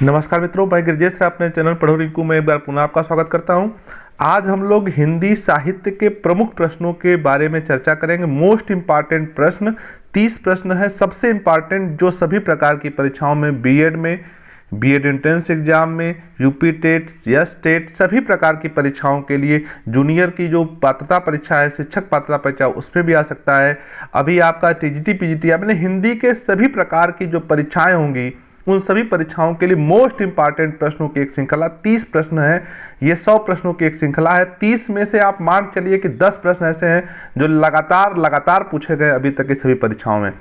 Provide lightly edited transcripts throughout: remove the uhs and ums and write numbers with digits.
नमस्कार मित्रों, मैं गिरजेश सर अपने चैनल पढ़ो रिंकू में एक बार पुनः आपका स्वागत करता हूं। आज हम लोग हिंदी साहित्य के प्रमुख प्रश्नों के बारे में चर्चा करेंगे। मोस्ट इम्पॉर्टेंट प्रश्न 30 प्रश्न है, सबसे इम्पॉर्टेंट जो सभी प्रकार की परीक्षाओं में, बीएड में, बीएड एंट्रेंस एग्जाम में, यूपी टेट, यस टेट, सभी प्रकार की परीक्षाओं के लिए, जूनियर की जो पात्रता परीक्षा है, शिक्षक पात्रता परीक्षा, उसमें भी आ सकता है। अभी आपका टीजीटी पीजीटी यानी हिंदी के सभी प्रकार की जो परीक्षाएं होंगी उन सभी परीक्षाओं के लिए मोस्ट इंपॉर्टेंट प्रश्नों की एक श्रृंखला 30 प्रश्न है। ये 100 प्रश्नों की एक श्रृंखला है। 30 में से आप मान चलिए कि 10 प्रश्न ऐसे हैं जो लगातार पूछे गए अभी तक की सभी परीक्षाओं में।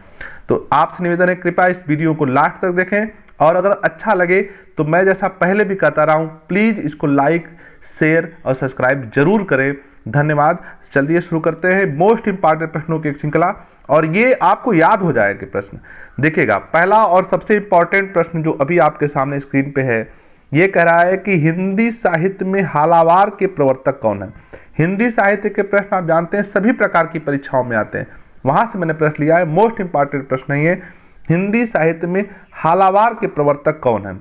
तो आपसे निवेदन है, कृपया इस वीडियो को लास्ट तक देखें और अगर अच्छा लगे तो मैं जैसा पहले भी कहता रहा हूं, प्लीज इसको लाइक, शेयर और सब्सक्राइब जरूर करें। धन्यवाद। चलिए शुरू करते हैं मोस्ट इंपॉर्टेंट प्रश्नों की एक श्रृंखला, और ये आपको याद हो जाएंगे प्रश्न। देखिएगा, पहला और सबसे इंपॉर्टेंट प्रश्न जो अभी आपके सामने स्क्रीन पे है, ये कह रहा है कि हिंदी साहित्य में हालावार के प्रवर्तक कौन है। हिंदी साहित्य के प्रश्न आप जानते हैं सभी प्रकार की परीक्षाओं में आते हैं, वहां से मैंने प्रश्न लिया है। मोस्ट इंपॉर्टेंट प्रश्न है ये, हिंदी साहित्य में हालावार के प्रवर्तक कौन है।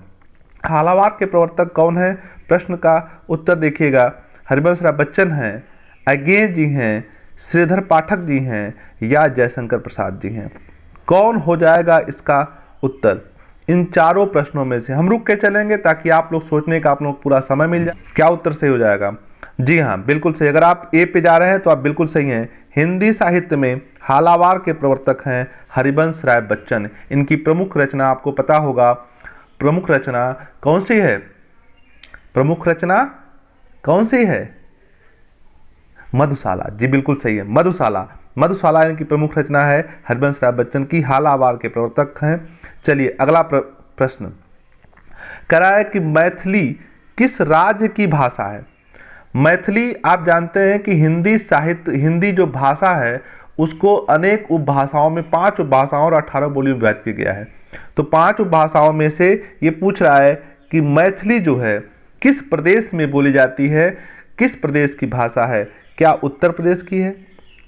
हालावार के प्रवर्तक कौन है, प्रश्न का उत्तर देखिएगा। हरिवंश राय बच्चन हैं, अज्ञेय जी हैं, श्रीधर पाठक जी हैं या जयशंकर प्रसाद जी हैं। कौन हो जाएगा इसका उत्तर? इन चारों प्रश्नों में से हम रुक के चलेंगे ताकि आप लोग सोचने का आप लोग पूरा समय मिल जाए। क्या उत्तर सही हो जाएगा? जी हाँ, बिल्कुल सही। अगर आप ए पे जा रहे हैं तो आप बिल्कुल सही हैं। हिंदी साहित्य में हालावार के प्रवर्तक हैं हरिवंश राय बच्चन। इनकी प्रमुख रचना आपको पता होगा, प्रमुख रचना कौन सी है? प्रमुख रचना कौन सी है? मधुशाला। जी बिल्कुल सही है, मधुशाला। मधुशाला इनकी प्रमुख रचना है, हरिवंश राय बच्चन की। हालावार के प्रवर्तक हैं। चलिए अगला प्रश्न कह रहा है कि मैथिली किस राज्य की भाषा है। मैथिली आप जानते हैं कि हिंदी साहित्य, हिंदी जो भाषा है उसको अनेक उपभाषाओं में, 5 उपभाषाओं और 18 बोलियों में विभाजित किया गया है। तो 5 उपभाषाओं में से ये पूछ रहा है कि मैथिली जो है किस प्रदेश में बोली जाती है, किस प्रदेश की भाषा है। क्या उत्तर प्रदेश की है,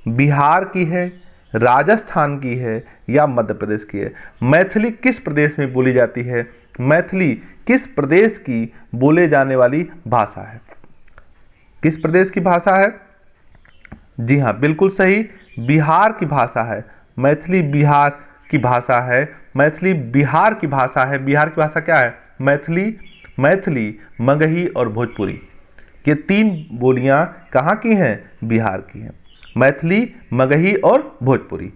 बिहार की है, राजस्थान की है या मध्य प्रदेश की है? मैथिली किस प्रदेश में बोली जाती है? मैथिली किस प्रदेश की बोले जाने वाली भाषा है? किस प्रदेश की भाषा है? जी हाँ, बिल्कुल सही, बिहार की भाषा है। मैथिली बिहार की भाषा है। मैथिली बिहार की भाषा है। बिहार की भाषा क्या है? मैथिली, मैथिली, मगही और भोजपुरी। ये 3 बोलियां कहाँ की हैं? बिहार की हैं। मैथिली, मगही और भोजपुरी।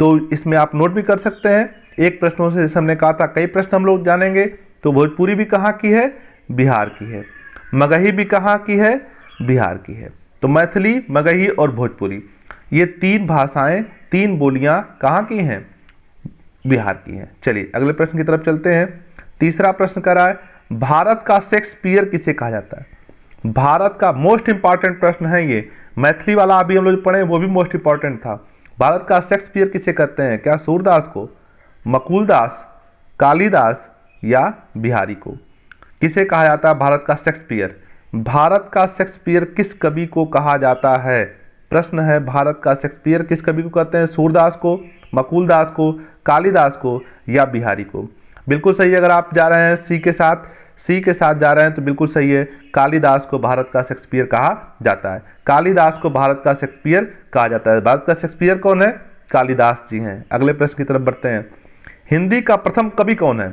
तो इसमें आप नोट भी कर सकते हैं। एक प्रश्नों से जैसे हमने कहा था कई प्रश्न हम लोग जानेंगे। तो भोजपुरी भी कहाँ की है? बिहार की है। मगही भी कहाँ की है? बिहार की है। तो मैथिली, मगही और भोजपुरी, ये 3 भाषाएं, 3 बोलियां कहाँ की हैं? बिहार की हैं। चलिए अगले प्रश्न की तरफ चलते हैं। तीसरा प्रश्न कह रहा है, भारत का शेक्सपियर किसे कहा जाता है। भारत का मोस्ट इंपॉर्टेंट प्रश्न है ये। मैथिली वाला अभी हम लोग पढ़े वो भी मोस्ट इंपॉर्टेंट था। भारत का शेक्सपियर किसे कहते हैं? क्या सूरदास को, मकुलदास, कालिदास या बिहारी को? किसे कहा जाता है भारत का शेक्सपियर? भारत का शेक्सपियर किस कवि को कहा जाता है? प्रश्न है, भारत का शेक्सपियर किस कवि को कहते हैं? सूरदास को, मकुलदास को, कालिदास को या बिहारी को? बिल्कुल सही। अगर आप जा रहे हैं सी के साथ जा रहे हैं तो बिल्कुल सही है। कालिदास को भारत का शेक्सपियर कहा जाता है। कालिदास को भारत का शेक्सपियर कहा जाता है। भारत का शेक्सपियर कौन है? कालिदास जी हैं। अगले प्रश्न की तरफ बढ़ते हैं। हिंदी का प्रथम कवि कौन है?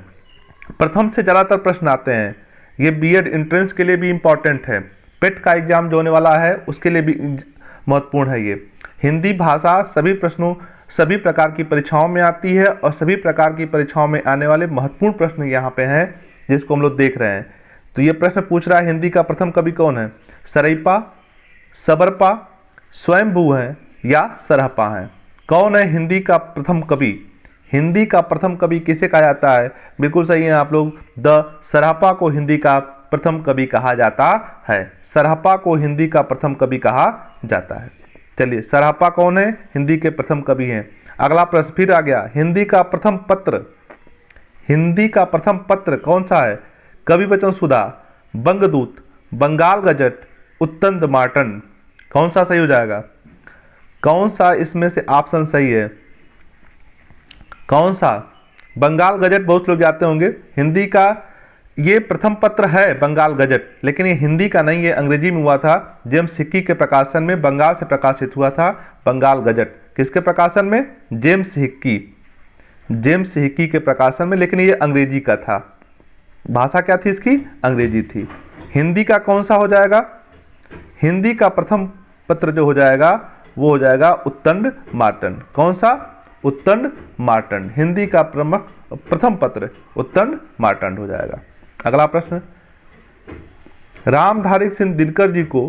प्रथम से ज्यादातर प्रश्न आते हैं। ये बीएड एंट्रेंस के लिए भी इंपॉर्टेंट है। पेट का एग्जाम जो होने वाला है उसके लिए भी महत्वपूर्ण है। ये हिंदी भाषा सभी प्रश्नों, सभी प्रकार की परीक्षाओं में आती है और सभी प्रकार की परीक्षाओं में आने वाले महत्वपूर्ण प्रश्न यहाँ पे हैं जिसको हम लोग देख रहे हैं। तो ये प्रश्न पूछ रहा है, हिंदी का प्रथम कवि कौन है? सरैपा, सबरपा, स्वयंभू है या सरहपा है? कौन है हिंदी का प्रथम कवि? हिंदी का प्रथम कवि किसे कहा जाता है? बिल्कुल सही है आप लोग, द सरहपा को हिंदी का प्रथम कवि कहा जाता है। सरहपा को हिंदी का प्रथम कवि कहा जाता है। चलिए, सरहपा कौन है? हिंदी के प्रथम कवि हैं। अगला प्रश्न फिर आ गया, हिंदी का प्रथम पत्र, हिंदी का प्रथम पत्र कौन सा है? कवि वचन सुधा, बंगदूत, बंगाल गजट, उत्तंद मार्टन। कौन सा सही हो जाएगा? कौन सा इसमें से ऑप्शन सही है? कौन सा? बंगाल गजट बहुत लोग जाते होंगे। हिंदी का ये प्रथम पत्र है बंगाल गजट, लेकिन ये हिंदी का नहीं, ये अंग्रेजी में हुआ था। जेम्स हिक्की के प्रकाशन में बंगाल से प्रकाशित हुआ था बंगाल गजट। किसके प्रकाशन में? जेम्स हिक्की के प्रकाशन में, लेकिन ये अंग्रेजी का था। भाषा क्या थी इसकी? अंग्रेजी थी। हिंदी का कौन सा हो जाएगा? हिंदी का प्रथम पत्र जो हो जाएगा वो हो जाएगा उत्तंड मार्तंड। कौन सा? उत्तंड मार्तंड। हिंदी का प्रथम पत्र उत्तंड मार्तंड हो जाएगा। अगला प्रश्न, रामधारी सिंह दिनकर जी को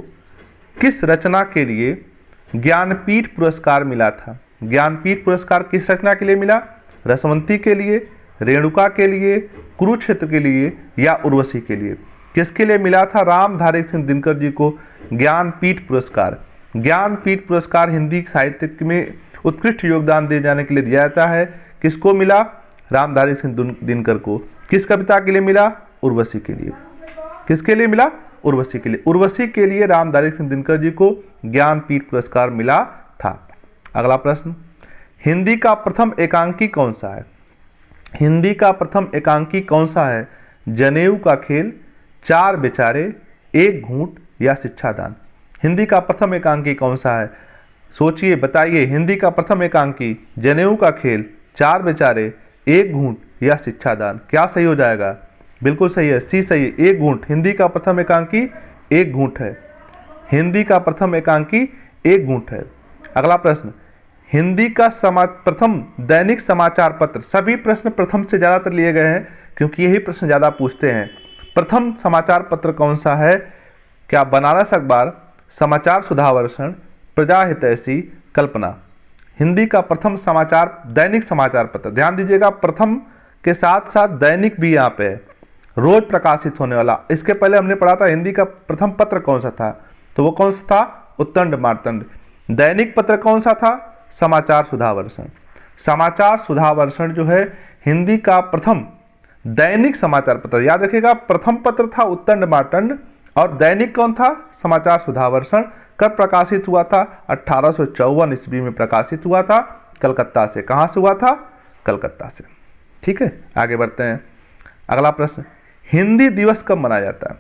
किस रचना के लिए ज्ञानपीठ पुरस्कार मिला था? ज्ञानपीठ पुरस्कार किस रचना के लिए मिला? रसवंती के लिए, रेणुका के लिए, कुरुक्षेत्र के लिए या उर्वशी के लिए? किसके लिए मिला था रामधारी सिंह दिनकर जी को ज्ञानपीठ पुरस्कार? ज्ञानपीठ पुरस्कार हिंदी साहित्य में उत्कृष्ट योगदान दिए जाने के लिए दिया जाता है। किसको मिला? रामधारी सिंह दिनकर को। किस कविता के लिए मिला? उर्वशी के लिए। किसके लिए मिला? उर्वशी के लिए। उर्वशी के लिए रामधारी सिंह दिनकर जी को ज्ञानपीठ पुरस्कार मिला था। अगला प्रश्न, हिंदी का प्रथम एकांकी कौन सा है? हिंदी का प्रथम एकांकी कौन सा है? जनेऊ का खेल, चार बेचारे, एक घूंट या शिक्षादान? हिंदी का प्रथम एकांकी कौन सा है? सोचिए, बताइए। हिंदी का प्रथम एकांकी जनेऊ का खेल, चार बेचारे, एक घूंट या शिक्षादान? क्या सही हो जाएगा? बिल्कुल सही है, सी सही है, एक घूंट। हिंदी का प्रथम एकांकी एक घूंट है। हिंदी का प्रथम एकांकी एक घूंट है। अगला प्रश्न, हिंदी का प्रथम दैनिक समाचार पत्र। सभी प्रश्न प्रथम से ज्यादातर लिए गए हैं क्योंकि यही प्रश्न ज्यादा पूछते हैं। प्रथम समाचार पत्र कौन सा है? क्या बनारस अखबार, समाचार सुधावर्षण, प्रजा हितैषी, कल्पना? हिंदी का प्रथम दैनिक समाचार पत्र। ध्यान दीजिएगा, प्रथम के साथ साथ दैनिक भी यहाँ पे है, रोज प्रकाशित होने वाला। इसके पहले हमने पढ़ा था हिंदी का प्रथम पत्र कौन सा था, तो वो कौन सा था? उत्तंड मार्तंड। दैनिक पत्र कौन सा था? समाचार सुधावर्षण। समाचार सुधावर्षण जो है हिंदी का प्रथम दैनिक समाचार पत्र। याद रखिएगा, प्रथम पत्र था उत्तंड मार्तंड और दैनिक कौन था? समाचार सुधावर्षण। कब प्रकाशित हुआ था? 1854 ईस्वी में प्रकाशित हुआ था कलकत्ता से। कहां से हुआ था? कलकत्ता से। ठीक है, आगे बढ़ते हैं। अगला प्रश्न, हिंदी दिवस कब मनाया जाता है?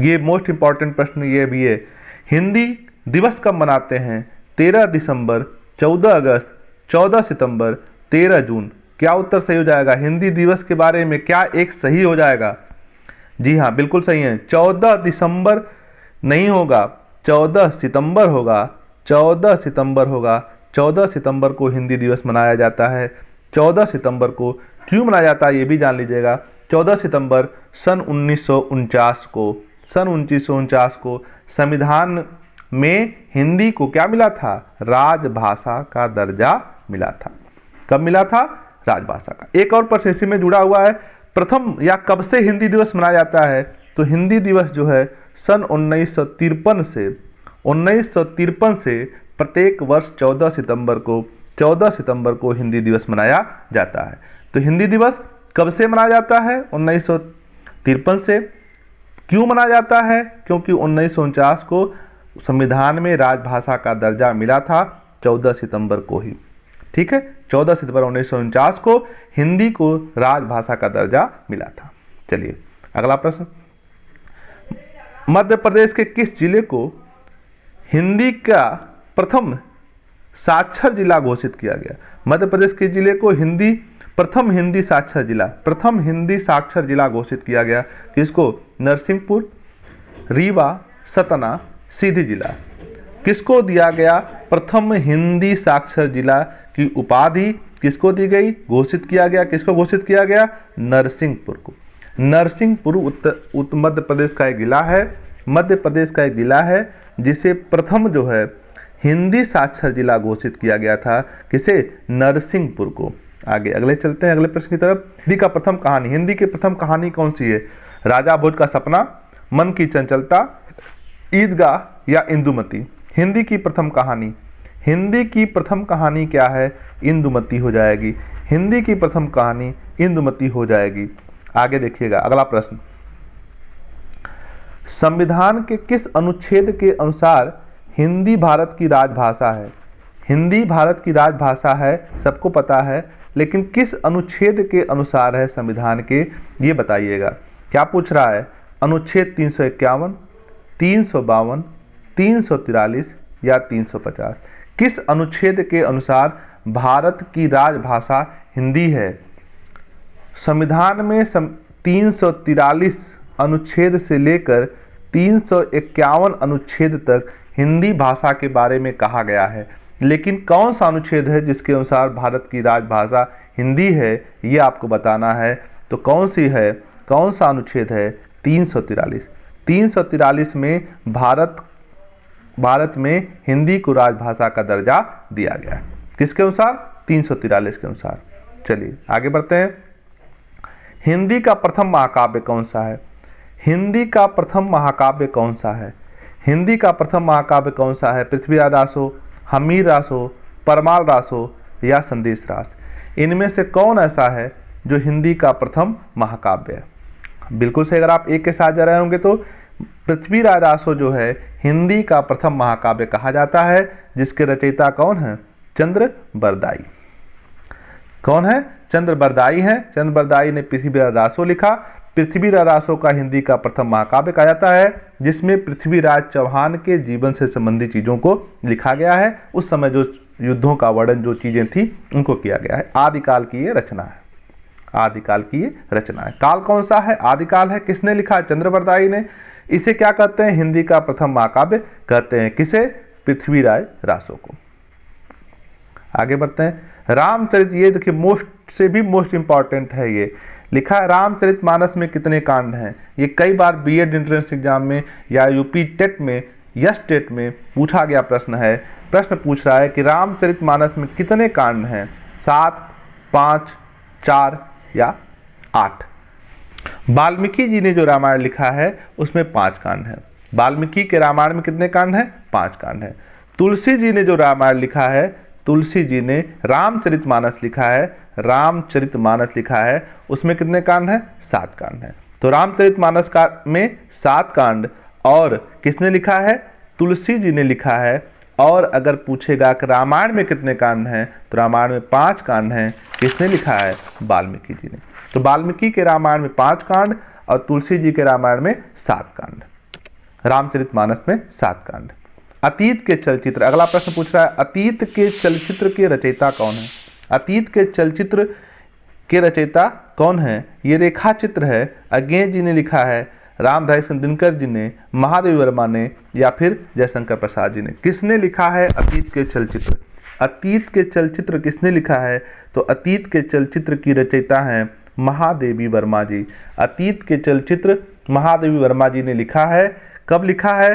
ये मोस्ट इंपॉर्टेंट प्रश्न ये भी है। हिंदी दिवस कब मनाते हैं? 13 दिसंबर, 14 अगस्त, 14 सितंबर, 13 जून? क्या उत्तर सही हो जाएगा? हिंदी दिवस के बारे में क्या एक सही हो जाएगा? जी हाँ, बिल्कुल सही है। 14 दिसंबर नहीं होगा, 14 सितंबर होगा। 14 सितंबर होगा। 14 सितंबर को हिंदी दिवस मनाया जाता है। 14 सितंबर को क्यों मनाया जाता है ये भी जान लीजिएगा। 14 सितंबर सन 1949 को संविधान में हिंदी को क्या मिला था? राजभाषा का दर्जा मिला था। कब मिला था? राजभाषा का। एक और प्रश्न इसी में जुड़ा हुआ है, प्रथम या कब से हिंदी दिवस मनाया जाता है? तो हिंदी दिवस जो है सन 1953 से प्रत्येक वर्ष 14 सितंबर को हिंदी दिवस मनाया जाता है। तो हिंदी दिवस कब से मनाया जाता है? 1953 से। क्यों मनाया जाता है? क्योंकि 1949 को संविधान में राजभाषा का दर्जा मिला था 14 सितंबर को ही। ठीक है, 14 सितंबर 1949 को हिंदी को राजभाषा का दर्जा मिला था। चलिए अगला प्रश्न, मध्य प्रदेश के किस जिले को हिंदी का प्रथम साक्षर जिला घोषित किया गया? मध्य प्रदेश के जिले को प्रथम हिंदी साक्षर जिला घोषित किया गया। किसको? नरसिंहपुर, रीवा, सतना, सीधी जिला। किसको दिया गया प्रथम हिंदी साक्षर जिला की उपाधि? किसको दी गई? घोषित किया गया। किसको घोषित किया गया? नरसिंहपुर को। नरसिंहपुर मध्य प्रदेश का एक जिला है। मध्य प्रदेश का एक जिला है जिसे प्रथम जो है हिंदी साक्षर जिला घोषित किया गया था। किसे? नरसिंहपुर को। आगे अगले चलते हैं, अगले प्रश्न की तरफ। हिंदी का प्रथम कहानी, हिंदी की प्रथम कहानी कौन सी है? राजा भोज का सपना, मन की चंचलता, ईदगाह या इंदुमती? हिंदी की प्रथम कहानी, हिंदी की प्रथम कहानी क्या है? इंदुमती हो जाएगी। हिंदी की प्रथम कहानी इंदुमती हो जाएगी। आगे देखिएगा अगला प्रश्न, संविधान के किस अनुच्छेद के अनुसार हिंदी भारत की राजभाषा है? हिंदी भारत की राजभाषा है, सबको पता है, लेकिन किस अनुच्छेद के अनुसार है संविधान के, ये बताइएगा। क्या पूछ रहा है? अनुच्छेद 351, 352, 343 या 350? किस अनुच्छेद के अनुसार भारत की राजभाषा हिंदी है? संविधान में 343 अनुच्छेद से लेकर 351 अनुच्छेद तक हिंदी भाषा के बारे में कहा गया है, लेकिन कौन सा अनुच्छेद है जिसके अनुसार भारत की राजभाषा हिंदी है, ये आपको बताना है। तो कौन सी है, कौन सा अनुच्छेद है? 343। 343 में भारत में हिंदी को राजभाषा का दर्जा दिया गया है। किसके अनुसार? 343 के अनुसार। चलिए आगे बढ़ते हैं। हिंदी का प्रथम महाकाव्य कौन सा है? हिंदी का प्रथम महाकाव्य कौन सा है? हिंदी का प्रथम महाकाव्य कौन सा है? पृथ्वीराज रास हो, हमीर रास हो, परमाल रास हो या संदेश रास? इनमें से कौन ऐसा है जो हिंदी का प्रथम महाकाव्य है? बिल्कुल सही। अगर आप एक के साथ जा रहे होंगे तो पृथ्वीराज रासो जो है हिंदी का प्रथम महाकाव्य कहा जाता है, जिसके रचयिता कौन है? चंद्रबरदाई। कौन है? चंद्रबरदाई है। चंद्रबरदाई ने पृथ्वीराज रासो लिखा। पृथ्वीराज रासो का हिंदी का प्रथम महाकाव्य कहा जाता है, जिसमें पृथ्वीराज चौहान के जीवन से संबंधित चीजों को लिखा गया है। उस समय जो युद्धों का वर्णन, जो चीजें थी, उनको किया गया है। आदिकाल की ये रचना है। आदिकाल की ये रचना है। काल कौन सा है? आदिकाल है। किसने लिखा? चंद्रबरदाई ने। इसे क्या कहते हैं? हिंदी का प्रथम महाकाव्य कहते हैं। किसे? पृथ्वीराज रासो को। आगे बढ़ते हैं। रामचरित, ये देखिए मोस्ट इंपॉर्टेंट है। ये लिखा है रामचरितमानस में कितने कांड हैं? ये कई बार बीएड एंट्रेंस एग्जाम में या यूपी टेट में या स्टेट में पूछा गया प्रश्न है। प्रश्न पूछ रहा है कि रामचरितमानस में कितने कांड हैं? 7, 5, 4 या 8? वाल्मीकि जी ने जो रामायण लिखा है उसमें 5 कांड हैं। वाल्मीकि के रामायण में कितने कांड हैं? 5 कांड हैं। तुलसी जी ने जो रामायण लिखा है, तुलसी जी ने रामचरितमानस लिखा है, रामचरितमानस लिखा है, उसमें कितने कांड हैं? 7 कांड हैं। तो रामचरितमानस का में 7 कांड, और किसने लिखा है? तुलसी जी ने लिखा है। और अगर पूछेगा कि रामायण में कितने कांड हैं, तो रामायण में 5 कांड हैं। किसने लिखा है? वाल्मीकि जी ने। तो वाल्मीकि के रामायण में 5 कांड और तुलसी जी के रामायण में 7 कांड, रामचरितमानस में 7 कांड। अतीत के चलचित्र, अगला प्रश्न पूछ रहा है, अतीत के चलचित्र के रचयिता कौन है? अतीत के चलचित्र के रचयिता कौन है? ये रेखा चित्र है। अज्ञे जी ने लिखा है, रामधारी सिंह दिनकर जी ने, महादेवी वर्मा ने, या फिर जयशंकर प्रसाद जी ने। किसने लिखा है अतीत के चलचित्र? अतीत के चलचित्र किसने लिखा है? तो अतीत के चलचित्र की रचयिता हैं महादेवी वर्मा जी। अतीत के चलचित्र महादेवी वर्मा जी ने लिखा है। कब लिखा है?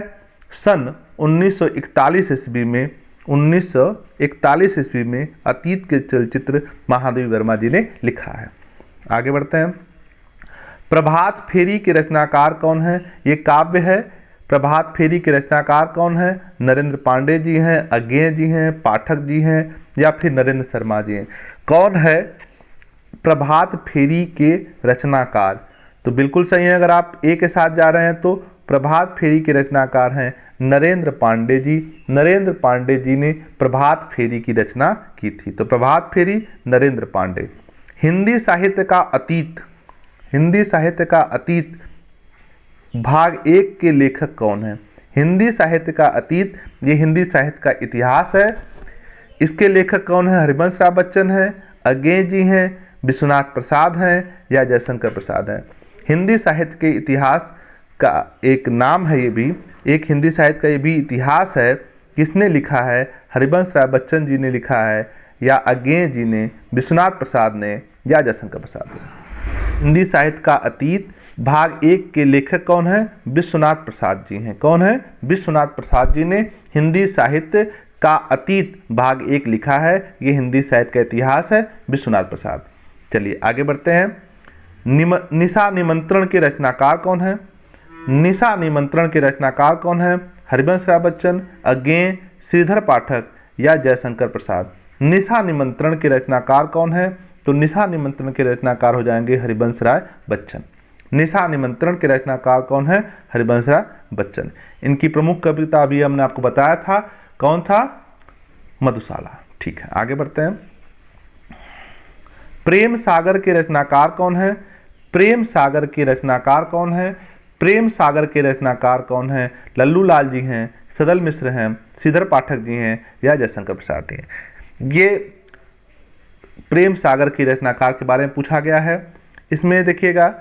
सन 1941 ईस्वी में। 1941 ईस्वी में अतीत के चलचित्र महादेवी वर्मा जी ने लिखा है। आगे बढ़ते हैं। प्रभात फेरी के रचनाकार कौन है? ये काव्य है। प्रभात फेरी के रचनाकार कौन है? नरेंद्र पांडे जी हैं, अज्ञे जी हैं, पाठक जी हैं, या फिर नरेंद्र शर्मा जी हैं। कौन है प्रभात फेरी के रचनाकार? तो बिल्कुल सही है। अगर आप ए के साथ जा रहे हैं तो प्रभात फेरी के रचनाकार हैं नरेंद्र पांडे जी। नरेंद्र पांडे जी ने प्रभात फेरी की रचना की थी। तो प्रभात फेरी, नरेंद्र पांडे। हिंदी साहित्य का अतीत, हिंदी साहित्य का अतीत भाग 1 के लेखक कौन है? हिंदी साहित्य का अतीत, ये हिंदी साहित्य का इतिहास है। इसके लेखक कौन है? हरिवंश राय बच्चन है, अज्ञे जी हैं, विश्वनाथ प्रसाद हैं, या जयशंकर प्रसाद हैं। हिंदी साहित्य के इतिहास का एक नाम है, ये भी एक हिंदी साहित्य का ये भी इतिहास है। किसने लिखा है? हरिवंश राय बच्चन जी ने लिखा है, या अज्ञे जी ने, विश्वनाथ प्रसाद ने, या जयशंकर प्रसाद ने। हिंदी साहित्य का अतीत भाग 1 के लेखक कौन है? विश्वनाथ प्रसाद जी हैं। कौन है? विश्वनाथ प्रसाद जी ने हिंदी साहित्य का अतीत भाग 1 लिखा है। ये हिंदी साहित्य का इतिहास है, विश्वनाथ प्रसाद। चलिए आगे बढ़ते हैं। निशा निमंत्रण के रचनाकार कौन है? निशा निमंत्रण के रचनाकार कौन है? हरिवंश राय बच्चन, अज्ञे, श्रीधर पाठक, या जयशंकर प्रसाद। निशा निमंत्रण के रचनाकार कौन है? तो निशा निमंत्रण के रचनाकार हो जाएंगे हरिवंश राय बच्चन। निशा निमंत्रण के रचनाकार कौन है? हरिवंश राय बच्चन। इनकी प्रमुख कविता अभी हमने आपको बताया था, कौन था? मधुशाला। ठीक है, आगे बढ़ते हैं। प्रेम सागर के रचनाकार कौन है? प्रेम सागर के रचनाकार कौन है? प्रेम सागर के रचनाकार कौन है? लल्लू लाल जी हैं, सदल मिश्र हैं, श्रीधर पाठक जी हैं या जयशंकर प्रसाद जी हैं। ये प्रेम सागर के रचनाकार के बारे में पूछा गया है। इसमें देखिएगा,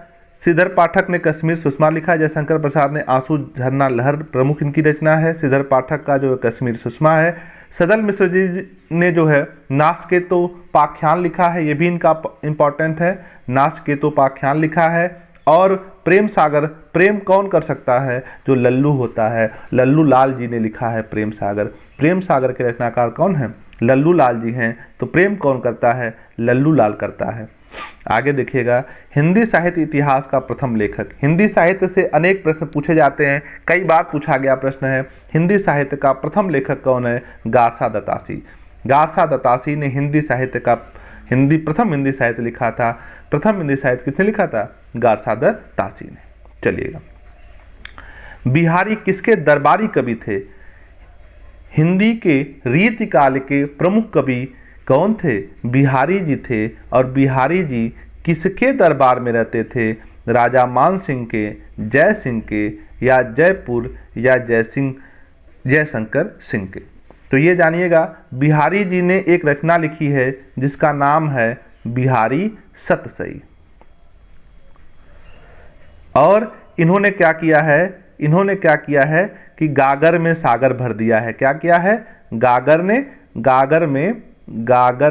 श्रीधर पाठक ने कश्मीर सुषमा लिखा है, जयशंकर प्रसाद ने आंसू झरना लहर प्रमुख इनकी रचना है। श्रीधर पाठक का जो कश्मीर सुषमा है। सदल मिश्र जी ने जो है नासकेतोपाख्यान लिखा है, ये भी इनका इंपॉर्टेंट है, नासकेतोपाख्यान लिखा है। और प्रेम सागर, प्रेम कौन कर सकता है? जो लल्लू होता है, लल्लू लाल जी ने लिखा है प्रेम सागर। प्रेम सागर के रचनाकार कौन है? लल्लू लाल जी हैं। तो प्रेम कौन करता है? लल्लू लाल करता है। आगे देखिएगा, हिंदी साहित्य इतिहास का प्रथम लेखक। हिंदी साहित्य से अनेक प्रश्न पूछे जाते हैं, कई बार पूछा गया प्रश्न है, हिंदी साहित्य का प्रथम लेखक कौन है? गारसा दत्तासी। गारसा दत्तासी ने प्रथम हिंदी साहित्य लिखा था। प्रथम हिंदी साहित्य किसने लिखा था? गारसा दत्तासी ने। चलिएगा, बिहारी किसके दरबारी कवि थे? हिंदी के रीतिकाल के प्रमुख कवि कौन थे? बिहारी जी थे। और बिहारी जी किसके दरबार में रहते थे? राजा मान सिंह के, जय सिंह के, या जयपुर, या जयशंकर सिंह के। तो ये जानिएगा, बिहारी जी ने एक रचना लिखी है जिसका नाम है बिहारी सतसई। और इन्होंने क्या किया है? इन्होंने क्या किया है कि गागर में सागर भर दिया है। क्या किया है? गागर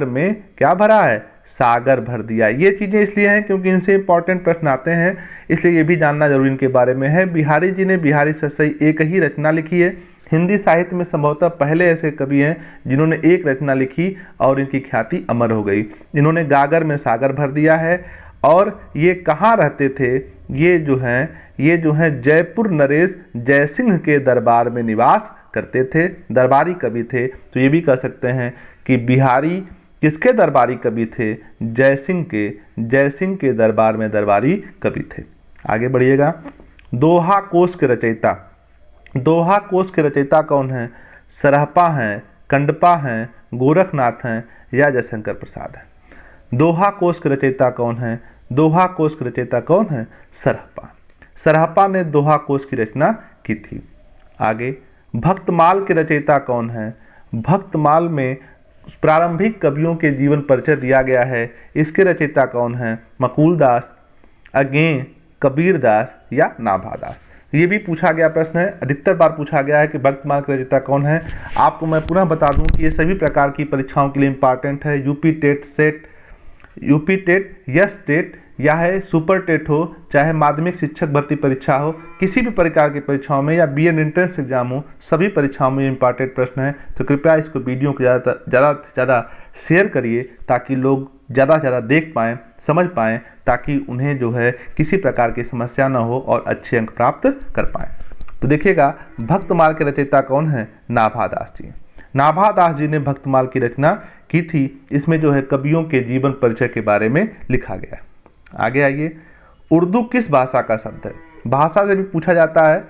में क्या भरा है? सागर भर दिया। ये चीजें इसलिए हैं क्योंकि इनसे इंपॉर्टेंट प्रश्न आते हैं, इसलिए ये भी जानना जरूरी इनके बारे में है। बिहारी जी ने बिहारी सतसई एक ही रचना लिखी है। हिंदी साहित्य में संभवतः पहले ऐसे कवि हैं जिन्होंने एक रचना लिखी और इनकी ख्याति अमर हो गई। इन्होंने गागर में सागर भर दिया है। और ये कहाँ रहते थे? ये जो हैं जयपुर नरेश जयसिंह के दरबार में निवास करते थे, दरबारी कवि थे। तो ये भी कह सकते हैं कि बिहारी किसके दरबारी कवि थे? जयसिंह के दरबार में दरबारी कवि थे। आगे बढ़िएगा, दोहा कोश के रचयिता। दोहा कोश के रचयिता कौन है? सरहपा हैं, कंडपा हैं, गोरखनाथ हैं या जयशंकर प्रसाद हैं। दोहा कोश के रचयिता कौन है? दोहा कोश के रचयिता कौन है? सरहपा। सरहपा ने दोहा कोश की रचना की थी। आगे, भक्तमाल के रचयिता कौन है? भक्तमाल में प्रारंभिक कवियों के जीवन परिचय दिया गया है। इसके रचयिता कौन है? मकुलदास, अगें, कबीरदास या नाभादास। ये भी पूछा गया प्रश्न है, अधिकतर बार पूछा गया है कि भक्तमाल के रचयिता कौन है। आपको मैं पुनः बता दूं कि ये सभी प्रकार की परीक्षाओं के लिए इंपॉर्टेंट है। UP TET, SET, UP TET, S TET या है सुपर टेट हो, चाहे माध्यमिक शिक्षक भर्ती परीक्षा हो, किसी भी प्रकार की परीक्षाओं में या बीएड एंट्रेंस एग्जाम हो, सभी परीक्षाओं में इंपॉर्टेंट प्रश्न है। तो कृपया इसको वीडियो को ज़्यादा से ज़्यादा शेयर करिए ताकि लोग ज़्यादा से ज़्यादा देख पाएँ, समझ पाएँ, ताकि उन्हें जो है किसी प्रकार की समस्या न हो और अच्छे अंक प्राप्त कर पाएँ। तो देखिएगा, भक्तमाल के रचयिता कौन है? नाभादास जी। नाभादास जी ने भक्तमाल की रचना की थी। इसमें जो है कवियों के जीवन परिचय के बारे में लिखा गया है। आगे आइए, उर्दू किस भाषा का शब्द है? भाषा से भी पूछा जाता है।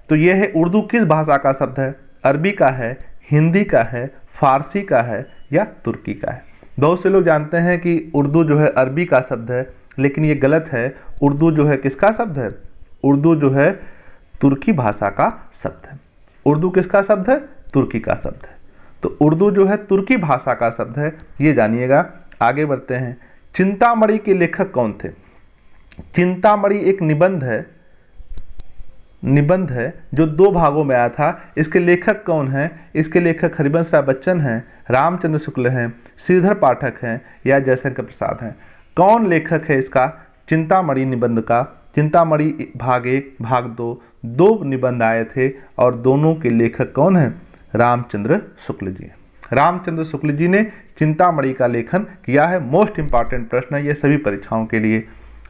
तो यह है, उर्दू किस भाषा का शब्द है? अरबी का है, हिंदी का है, फारसी का है या तुर्की का है? बहुत से लोग जानते हैं कि उर्दू जो है अरबी का शब्द है, लेकिन ये गलत है। उर्दू जो है किसका शब्द है? उर्दू जो है तुर्की भाषा का शब्द है। उर्दू किसका शब्द है? तुर्की का शब्द है। तो उर्दू जो है तुर्की भाषा का शब्द है, ये जानिएगा। आगे बढ़ते हैं, चिंतामणि के लेखक कौन थे? चिंतामणि एक निबंध है जो 2 भागों में आया था। इसके लेखक कौन हैं? इसके लेखक हरिवंश राय बच्चन हैं, रामचंद्र शुक्ल हैं, श्रीधर पाठक हैं या जयशंकर प्रसाद हैं। कौन लेखक है इसका? चिंतामणि निबंध का। चिंतामणि भाग 1, भाग 2 निबंध आए थे और दोनों के लेखक कौन हैं? रामचंद्र शुक्ल जी। रामचंद्र शुक्ल जी ने चिंतामणि का लेखन किया है। मोस्ट इंपॉर्टेंट प्रश्न है ये सभी परीक्षाओं के लिए।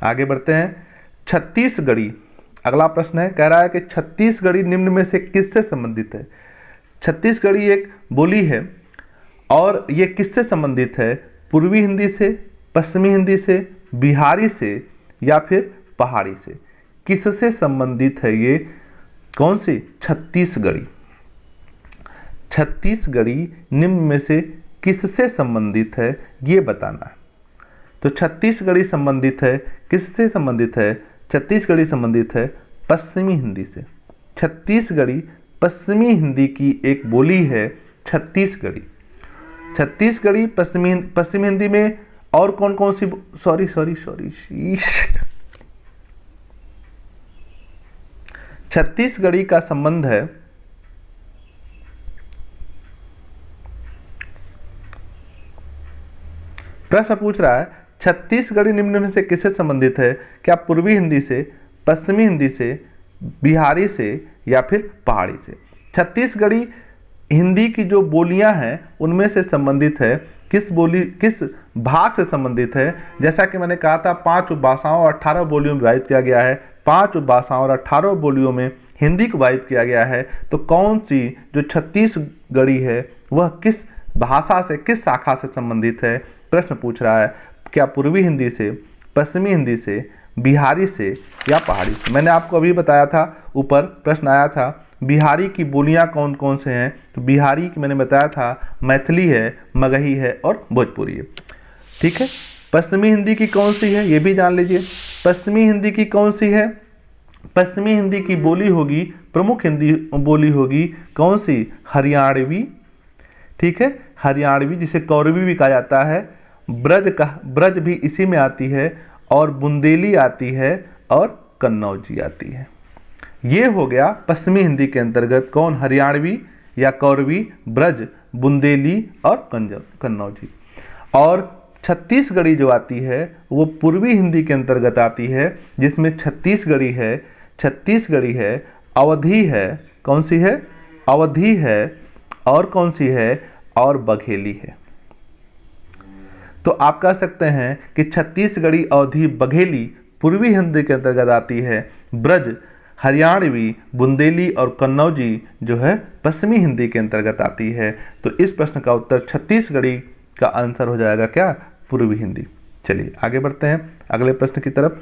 आगे बढ़ते हैं, छत्तीसगढ़ी। अगला प्रश्न है, कह रहा है कि छत्तीसगढ़ी निम्न में से किससे संबंधित है? छत्तीसगढ़ी एक बोली है और ये किससे संबंधित है? पूर्वी हिंदी से, पश्चिमी हिंदी से, बिहारी से या फिर पहाड़ी से? किससे संबंधित है ये? कौन सी? छत्तीसगढ़ी। छत्तीसगढ़ी निम्न में से किससे संबंधित है ये बताना है। तो छत्तीसगढ़ी संबंधित है, किससे संबंधित है? छत्तीसगढ़ी संबंधित है पश्चिमी हिंदी से। छत्तीसगढ़ी पश्चिमी हिंदी की एक बोली है छत्तीसगढ़ी। छत्तीसगढ़ी पश्चिमी हिंदी में और कौन कौन सी, सॉरी छत्तीसगढ़ी का संबंध है प्रश्न पूछ रहा है छत्तीसगढ़ी निम्न में से किससे संबंधित है? क्या पूर्वी हिंदी से, पश्चिमी हिंदी से, बिहारी से या फिर पहाड़ी से? छत्तीसगढ़ी हिंदी की जो बोलियां हैं उनमें से संबंधित है, किस भाग से संबंधित है? जैसा कि मैंने कहा था 5 उपभाषाओं और 18 बोलियों में विभाजित किया गया है। 5 उपभाषाओं और 18 बोलियों में हिंदी को विभाजित किया गया है। तो कौन सी जो छत्तीसगढ़ी है वह किस भाषा से, किस शाखा से संबंधित है? प्रश्न पूछ रहा है। क्या पूर्वी हिंदी से, पश्चिमी हिंदी से, बिहारी से या पहाड़ी से? मैंने आपको अभी बताया था, ऊपर प्रश्न आया था बिहारी की बोलियां कौन कौन से हैं। तो बिहारी की मैंने बताया था मैथिली है, मगही है और भोजपुरी है। ठीक है। पश्चिमी हिंदी की कौन सी है ये भी जान लीजिए। पश्चिमी हिंदी की कौन सी है? पश्चिमी हिंदी की बोली होगी, प्रमुख हिंदी बोली होगी कौन सी? हरियाणवी। ठीक है, हरियाणवी, जिसे कौरवी भी कहा जाता है। ब्रज भी इसी में आती है, और बुंदेली आती है और कन्नौजी आती है। ये हो गया पश्चिमी हिंदी के अंतर्गत कौन? हरियाणवी या कौरवी, ब्रज, बुंदेली और कन्नौजी। और छत्तीसगढ़ी जो आती है वो पूर्वी हिंदी के अंतर्गत आती है, जिसमें छत्तीसगढ़ी है, अवधी है, कौन सी है? अवधी है, और कौन सी है? और बघेली है। तो आप कह सकते हैं कि छत्तीसगढ़ी, अवधी, बघेली पूर्वी हिंदी के अंतर्गत आती है। ब्रज, हरियाणवी, बुंदेली और कन्नौजी जो है पश्चिमी हिंदी के अंतर्गत आती है। तो इस प्रश्न का उत्तर छत्तीसगढ़ी का आंसर हो जाएगा क्या? पूर्वी हिंदी। चलिए आगे बढ़ते हैं अगले प्रश्न की तरफ।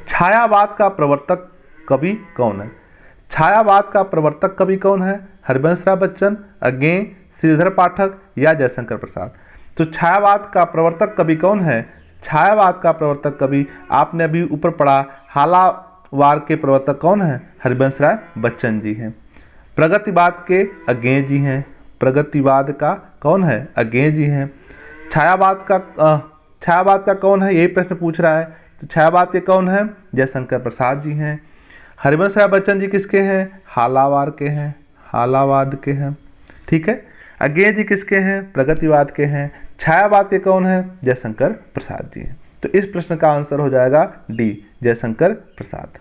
छायावाद का प्रवर्तक कवि कौन है? छायावाद का प्रवर्तक कवि कौन है? हरिवंश राय बच्चन, अज्ञेय, श्रीधर पाठक या जयशंकर प्रसाद? तो छायावाद का प्रवर्तक कवि कौन है? छायावाद का प्रवर्तक कवि आपने अभी ऊपर पढ़ा, हालावार के प्रवर्तक कौन है? हरिवंश राय बच्चन जी हैं। प्रगतिवाद के अज्ञेय जी हैं। प्रगतिवाद का कौन है? अज्ञेय जी हैं। छायावाद का कौन है? यही प्रश्न पूछ रहा है। तो छायावाद के कौन है? जयशंकर प्रसाद जी हैं। हरिवंश राय बच्चन जी किसके हैं? हालावार के हैं, हालावाद के हैं। ठीक है। अज्ञेय जी किसके हैं? प्रगतिवाद के हैं। छायावाद के कौन है? जयशंकर प्रसाद जी हैं। तो इस प्रश्न का आंसर हो जाएगा डी, जयशंकर प्रसाद।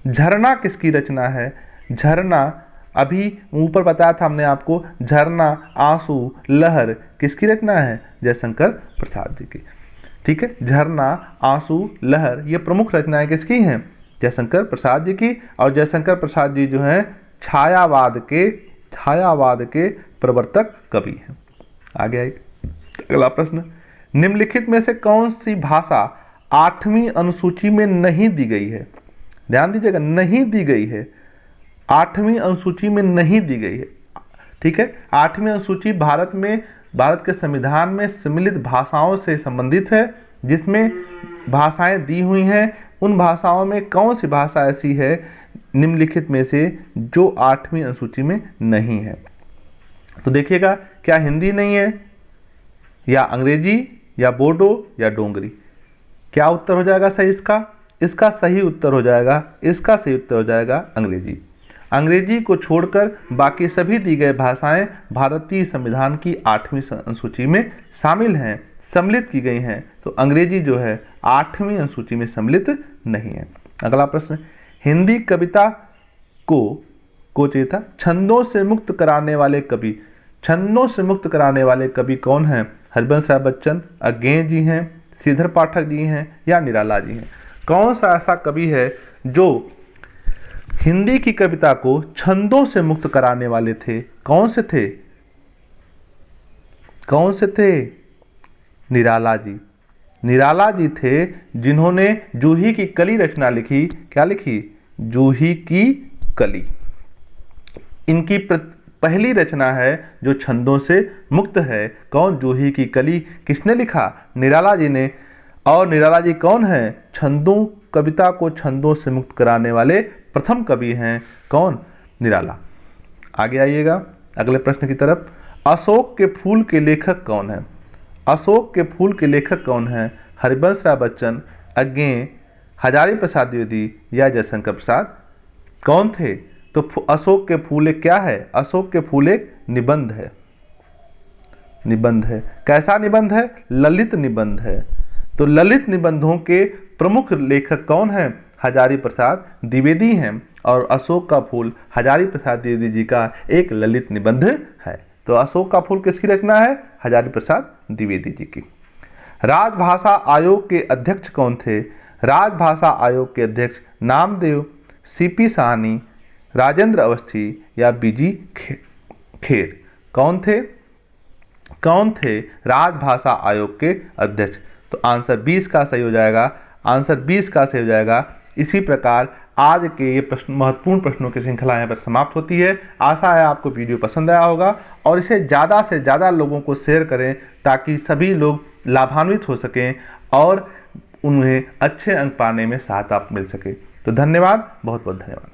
झरना किसकी रचना है? झरना अभी ऊपर बताया था हमने आपको, झरना, आंसू, लहर किसकी रचना है? जयशंकर प्रसाद जी की। ठीक है। झरना, आंसू, लहर ये प्रमुख रचनाएं किसकी हैं? जयशंकर प्रसाद जी की। और जयशंकर प्रसाद जी जो हैं छायावाद के प्रवर्तक कवि हैं। आगे आइए अगला प्रश्न। निम्नलिखित में से कौन सी भाषा 8वीं अनुसूची में नहीं दी गई है? ध्यान दीजिएगा, नहीं दी गई है, 8वीं अनुसूची में नहीं दी गई है। ठीक है। 8वीं अनुसूची भारत के संविधान में सम्मिलित भाषाओं से संबंधित है, जिसमें भाषाएं दी हुई हैं। उन भाषाओं में कौन सी भाषा ऐसी है निम्नलिखित में से जो 8वीं अनुसूची में नहीं है? तो देखिएगा, क्या हिंदी नहीं है, या अंग्रेजी, या बोडो, या डोंगरी? क्या उत्तर हो जाएगा सही इसका? इसका सही उत्तर हो जाएगा अंग्रेजी। अंग्रेजी को छोड़कर बाकी सभी दी गई भाषाएं भारतीय संविधान की 8वीं अनुसूची में शामिल हैं, सम्मिलित की गई हैं। तो अंग्रेजी जो है 8वीं अनुसूची में सम्मिलित नहीं है। अगला प्रश्न। हिंदी कविता को चाहिए था छंदों से मुक्त कराने वाले कवि। छंदों से मुक्त कराने वाले कवि कौन हैं? हरिवंश राय बच्चन, अज्ञेय जी हैं, श्रीधर पाठक जी हैं या निराला जी हैं? कौन सा ऐसा कवि है जो हिंदी की कविता को छंदों से मुक्त कराने वाले थे? कौन से थे? निराला जी। निराला जी थे जिन्होंने जूही की कली रचना लिखी। क्या लिखी? जूही की कली। इनकी पहली रचना है जो छंदों से मुक्त है? कौन? जूही की कली किसने लिखा? निराला जी ने। और निराला जी कौन है? छंदों कविता को छंदों से मुक्त कराने वाले प्रथम कवि हैं। कौन? निराला। आगे आइएगा अगले प्रश्न की तरफ। अशोक के फूल के लेखक कौन है? अशोक के फूल के लेखक कौन है? हरिवंश राय बच्चन, अज्ञेय, हजारी प्रसाद द्विवेदी या जयशंकर प्रसाद? कौन थे? तो अशोक के फूल एक क्या है? अशोक के फूल एक निबंध है। निबंध है। कैसा निबंध है? ललित निबंध है। तो ललित निबंधों के प्रमुख लेखक कौन हैं? हजारी प्रसाद द्विवेदी हैं। और अशोक का फूल हजारी प्रसाद द्विवेदी जी का एक ललित निबंध है। तो अशोक का फूल किसकी रचना है? हजारी प्रसाद द्विवेदी जी की। राजभाषा आयोग के अध्यक्ष कौन थे? राजभाषा आयोग के अध्यक्ष नामदेव, सीपी साहनी, राजेंद्र अवस्थी या बीजी खेर? कौन थे? कौन थे राजभाषा आयोग के अध्यक्ष? तो आंसर 20 का सही हो जाएगा। आंसर 20 का सही हो जाएगा। इसी प्रकार आज के ये प्रश्न महत्वपूर्ण प्रश्नों की श्रृंखला यहाँ पर समाप्त होती है। आशा है आपको वीडियो पसंद आया होगा और इसे ज़्यादा से ज़्यादा लोगों को शेयर करें ताकि सभी लोग लाभान्वित हो सकें और उन्हें अच्छे अंक पाने में सहायता मिल सके। तो धन्यवाद, बहुत बहुत धन्यवाद।